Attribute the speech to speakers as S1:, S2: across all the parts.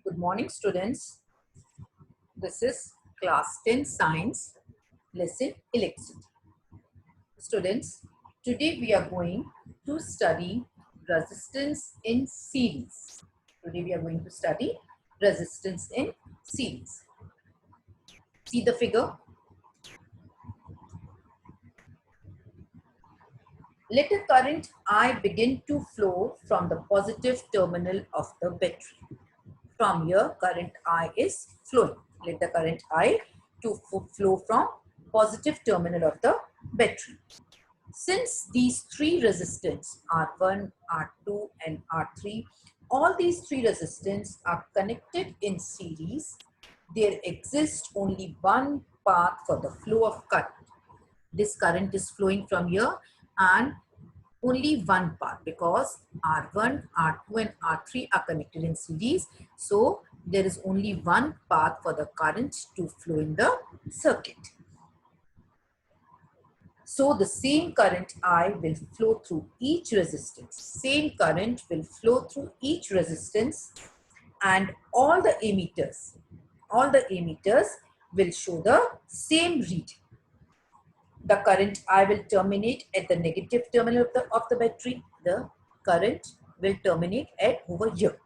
S1: Good morning, students. This is class 10 science lesson electricity. Students, today we are going to study resistance in series. Today we are going to study resistance in series. See the figure. Let a current I begin to flow from the positive terminal of the battery. From here, current I is flowing. Let the current I to flow from positive terminal of the battery. Since these three resistance R1, R2 and R3, all these three resistance are connected in series, there exists only one path for the flow of current. This current is flowing from here and only one path because R1, R2 and R3 are connected in series. So there is only one path for the current to flow in the circuit. So the same current I will flow through each resistance. Same current will flow through each resistance and all the emitters will show the same reading. The current I will terminate at the negative terminal of the battery. The current will terminate at over here.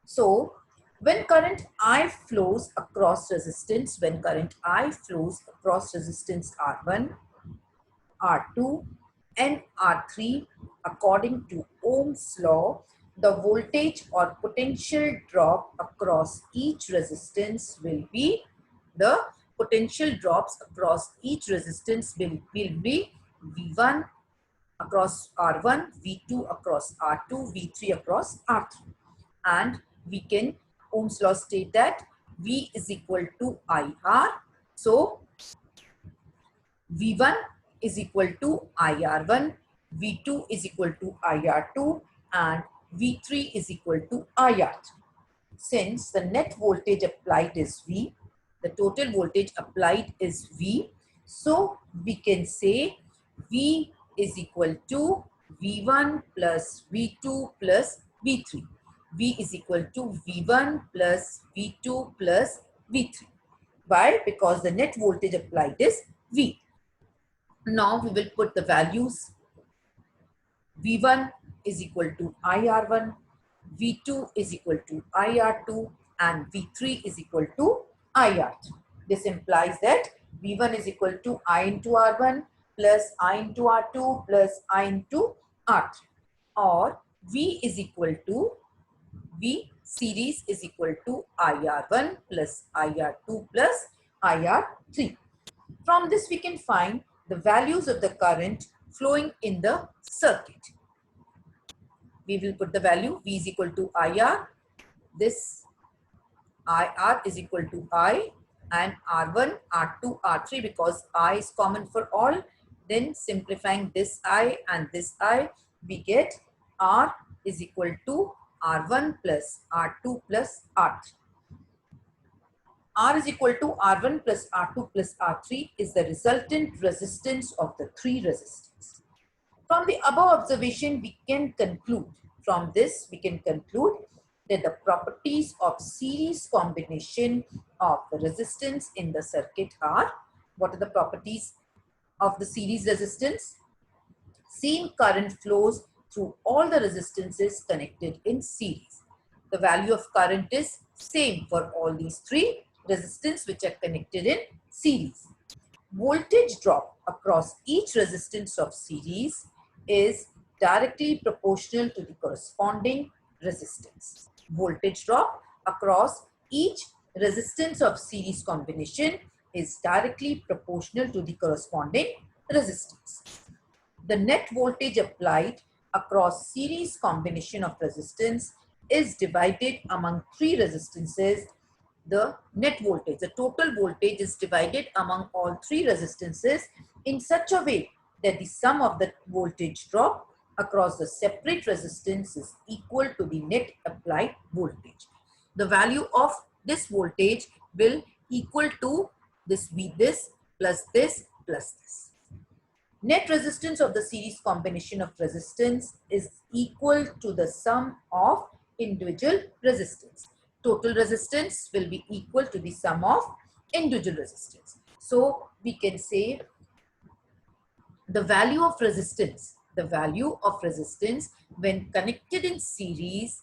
S1: So when current I flows across resistance, R1, R2 and R3, according to Ohm's law, the voltage or potential drop across each resistance will be the potential drops across each resistance will be V1 across R1, V2 across R2, V3 across R3. And we can, Ohm's law state that V is equal to IR. So V1 is equal to IR1, V2 is equal to IR2 and V3 is equal to IR3. Since the net voltage applied is V, the total voltage applied is V, so we can say V is equal to V1 plus V2 plus V3. V is equal to V1 plus V2 plus V3. Why? Because the net voltage applied is V. Now we will put the values. V1 is equal to IR1, V2 is equal to IR2 and V3 is equal to IR3. This implies that V1 is equal to I into R1 plus I into R2 plus I into R3, or V is equal to V series is equal to IR1 plus IR2 plus IR3. From this we can find the values of the current flowing in the circuit. We will put the value V is equal to IR. This IR is equal to I and R1, R2, R3 because I is common for all. Then simplifying this I and this I, we get R is equal to R1 plus R2 plus R3. R is equal to R1 plus R2 plus R3 is the resultant resistance of the three resistors. From the above observation, we can conclude that the properties of series combination of the resistance in the circuit are, what are the properties of the series resistance? Same current flows through all the resistances connected in series. The value of current is same for all these three resistance which are connected in series. Voltage drop across each resistance of series is directly proportional to the corresponding resistance. Voltage drop across each resistance of series combination is directly proportional to the corresponding resistance. The net voltage applied across series combination of resistance is divided among three resistances. The net voltage, the total voltage is divided among all three resistances in such a way that the sum of the voltage drop across the separate resistance is equal to the net applied voltage. The value of this voltage will equal to this plus this plus this. Net resistance of the series combination of resistance is equal to the sum of individual resistance. total resistance will be equal to the sum of individual resistance. So we can say the value of resistance when connected in series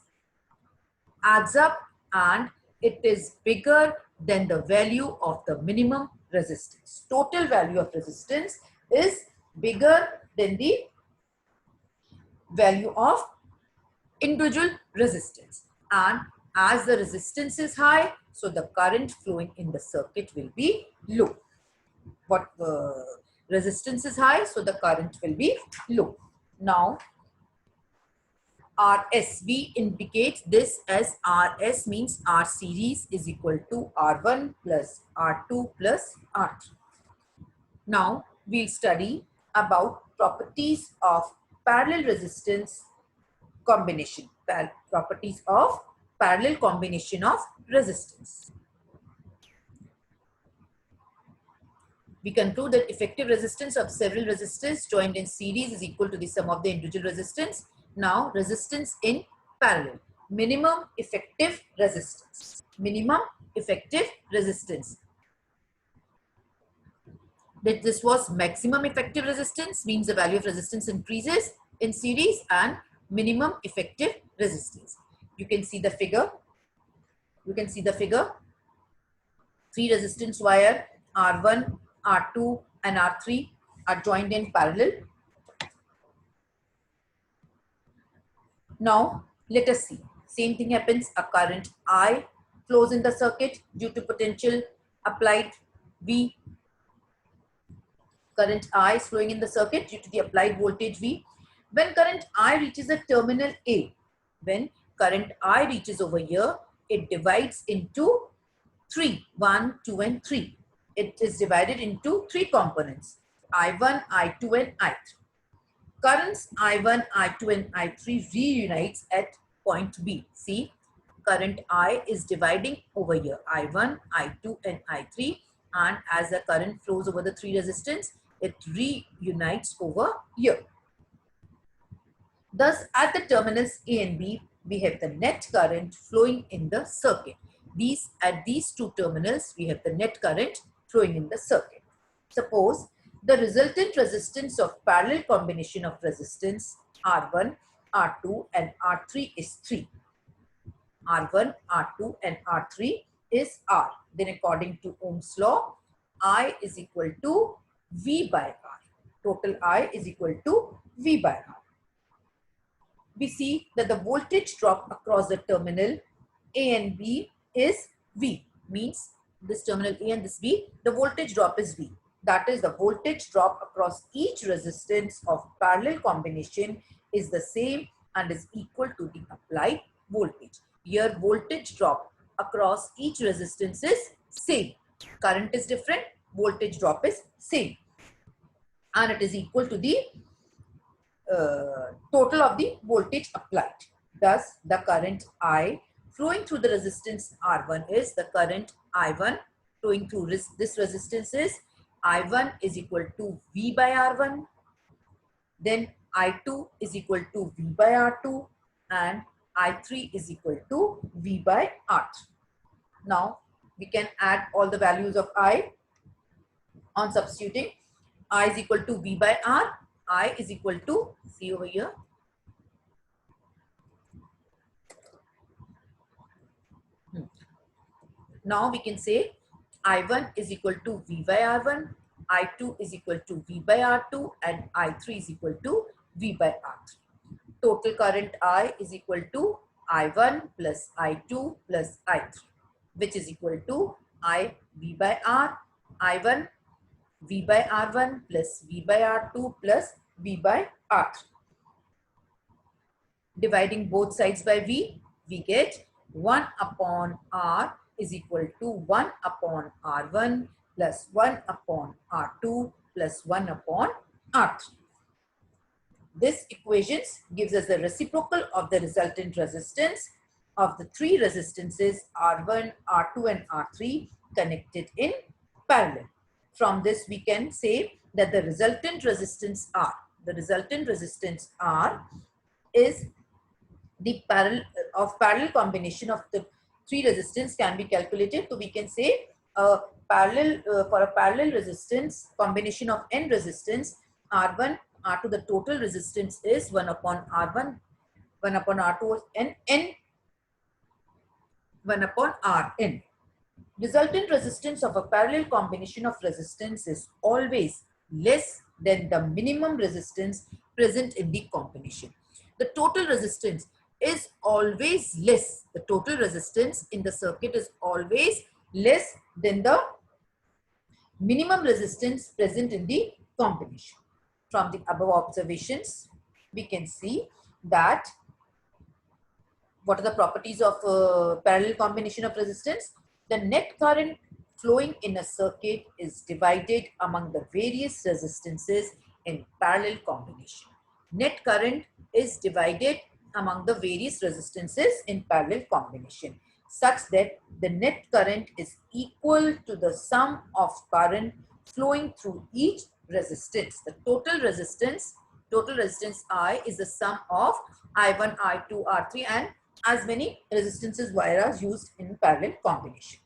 S1: adds up and it is bigger than the value of the minimum resistance. Total value of resistance is bigger than the value of individual resistance, and as the resistance is high, so the current flowing in the circuit will be low. What resistance is high, so the current will be low. Now RS, we indicate this as RS, means R series is equal to R1 plus R2 plus R3. Now we'll study about properties of parallel resistance combination, properties of parallel combination of resistance. We conclude that effective resistance of several resistors joined in series is equal to the sum of the individual resistance. Now resistance in parallel. Minimum effective resistance. Minimum effective resistance. That this was maximum effective resistance, means the value of resistance increases in series, and minimum effective resistance. You can see the figure. Three resistance wire R1, R2 and R3 are joined in parallel. Now let us see. Same thing happens. A current I flows in the circuit due to potential applied V. Current I is flowing in the circuit due to the applied voltage V. When current I reaches a terminal A, when current I reaches over here, it divides into 3, 1, 2 and 3. It is divided into 3 components, I1, I2 and I3. Currents I1, I2 and I3 reunites at point B. See, current I is dividing over here, I1, I2 and I3, and as the current flows over the 3 resistance, it reunites over here. Thus, at the terminals A and B, we have the net current flowing in the circuit. At these 2 terminals, we have the net current flowing in the circuit. Suppose the resultant resistance of parallel combination of resistance R1, R2 and R3 is 3. R1, R2 and R3 is R. Then according to Ohm's law, I is equal to V by R. Total I is equal to V by R. We see that the voltage drop across the terminal A and B is V. Means this terminal A and this B, the voltage drop is V. That is, the voltage drop across each resistance of parallel combination is the same and is equal to the applied voltage. Here voltage drop across each resistance is same. Current is different, voltage drop is same. And it is equal to the total of the voltage applied. Thus, the current I flowing through the resistance R1 is the current I1 flowing through this resistance is I1 is equal to V by R1. Then I2 is equal to V by R2 and I3 is equal to V by R3. Now, we can add all the values of I on substituting. I is equal to V by R. I is equal to, see over here, now we can say I1 is equal to V by R1, I2 is equal to V by R2 and I3 is equal to V by R3. Total current I is equal to I1 plus I2 plus I3, which is equal to I V by R, I1 V by R1 plus V by R2 plus V by R3. Dividing both sides by V, we get 1 upon R is equal to 1 upon R1 plus 1 upon R2 plus 1 upon R3. This equation gives us the reciprocal of the resultant resistance of the 3 resistances R1, R2 and R3 connected in parallel. From this we can say that the resultant resistance R is the parallel combination of the three resistance can be calculated. So we can say for a parallel resistance, combination of n resistance, R1, R2, the total resistance is 1 upon R1, 1 upon R2, and n 1 upon Rn. Resultant resistance of a parallel combination of resistance is always less than the minimum resistance present in the combination. The total resistance is always less. The total resistance in the circuit is always less than the minimum resistance present in the combination. From the above observations, we can see that what are the properties of parallel combination of resistance? The net current flowing in a circuit is divided among the various resistances in parallel combination. Net current is divided among the various resistances in parallel combination such that the net current is equal to the sum of current flowing through each resistance. The total resistance I is the sum of I1, I2, R3 and as many resistances wires are used in parallel combination.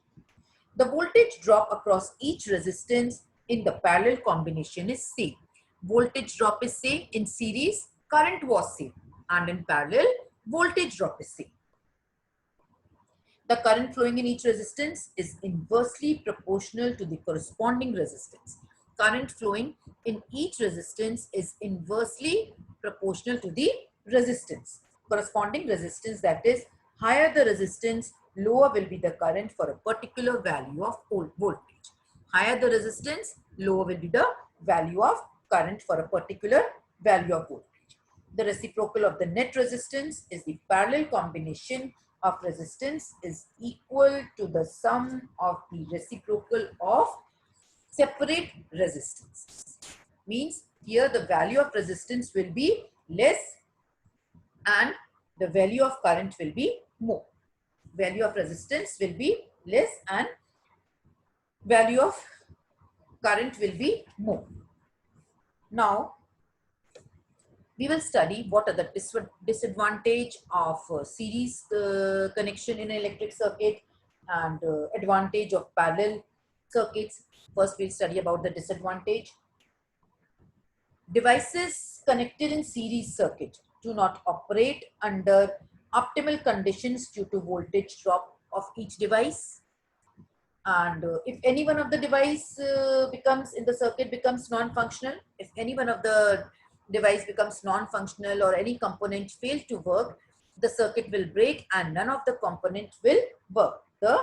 S1: The voltage drop across each resistance in the parallel combination is same. Voltage drop is same. In series, current was same. And in parallel, voltage drop is same. The current flowing in each resistance is inversely proportional to the corresponding resistance. Current flowing in each resistance is inversely proportional to the resistance. Corresponding resistance, that is, higher the resistance, lower will be the current for a particular value of voltage. Higher the resistance, lower will be the value of current for a particular value of voltage. The reciprocal of the net resistance is the parallel combination of resistance is equal to the sum of the reciprocal of separate resistance. Means here the value of resistance will be less and the value of current will be more. Value of resistance will be less and value of current will be more. Now, we will study what are the disadvantage of series connection in an electric circuit and advantage of parallel circuits. First, we'll study about the disadvantage. Devices connected in series circuit do not operate under optimal conditions due to voltage drop of each device. And if any one of the device becomes in the circuit becomes non-functional, if any one of the device becomes non-functional or any component fails to work, the circuit will break and none of the components will work. The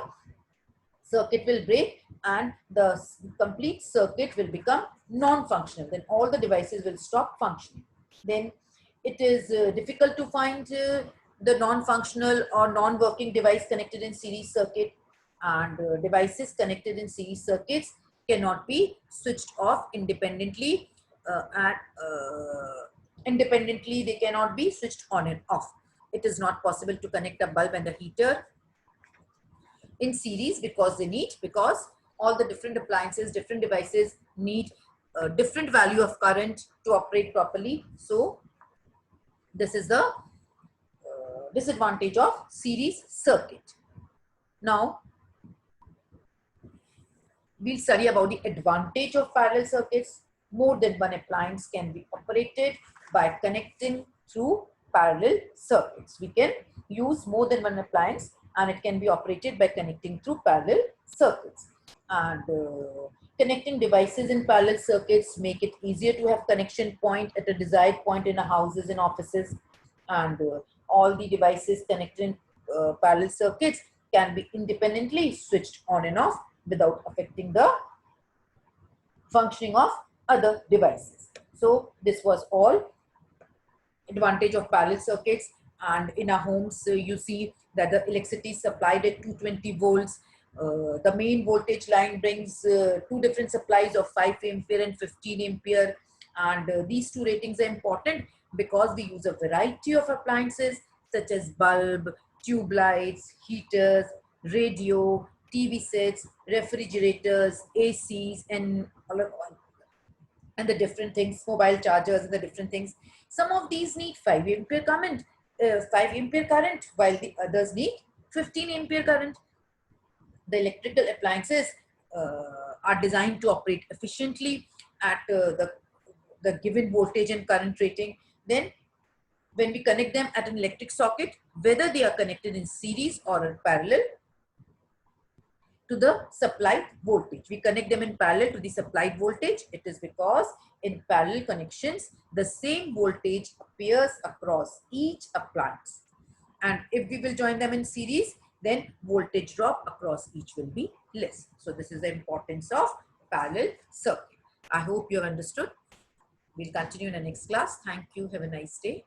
S1: circuit will break and the complete circuit will become non-functional. Then all the devices will stop functioning. Then it is difficult to find the non-functional or non-working device connected in series circuit, and devices connected in series circuits cannot be switched off independently. Independently they cannot be switched on and off. It is not possible to connect a bulb and a heater in series because all the different appliances, different devices need a different value of current to operate properly. So this is the disadvantage of series circuit. Now we'll study about the advantage of parallel circuits. More than one appliance can be operated by connecting through parallel circuits. We can use more than one appliance and it can be operated by connecting through parallel circuits. And connecting devices in parallel circuits make it easier to have connection point at a desired point in a houses and offices. And all the devices connected in parallel circuits can be independently switched on and off without affecting the functioning of other devices. So this was all advantage of parallel circuits. And in our homes, you see that the electricity is supplied at 220 volts. The main voltage line brings two different supplies of 5 ampere and 15 ampere. And these two ratings are important because we use a variety of appliances such as bulb, tube lights, heaters, radio, TV sets, refrigerators, ACs, and the different things, mobile chargers and the different things. Some of these need 5 ampere current, while the others need 15 ampere current. The electrical appliances are designed to operate efficiently at the given voltage and current rating. Then when we connect them at an electric socket, whether they are connected in series or in parallel to the supplied voltage. We connect them in parallel to the supplied voltage. It is because in parallel connections, the same voltage appears across each appliance. And if we will join them in series, then voltage drop across each will be less. So this is the importance of parallel circuit. I hope you have understood. We'll continue in the next class. Thank you. Have a nice day.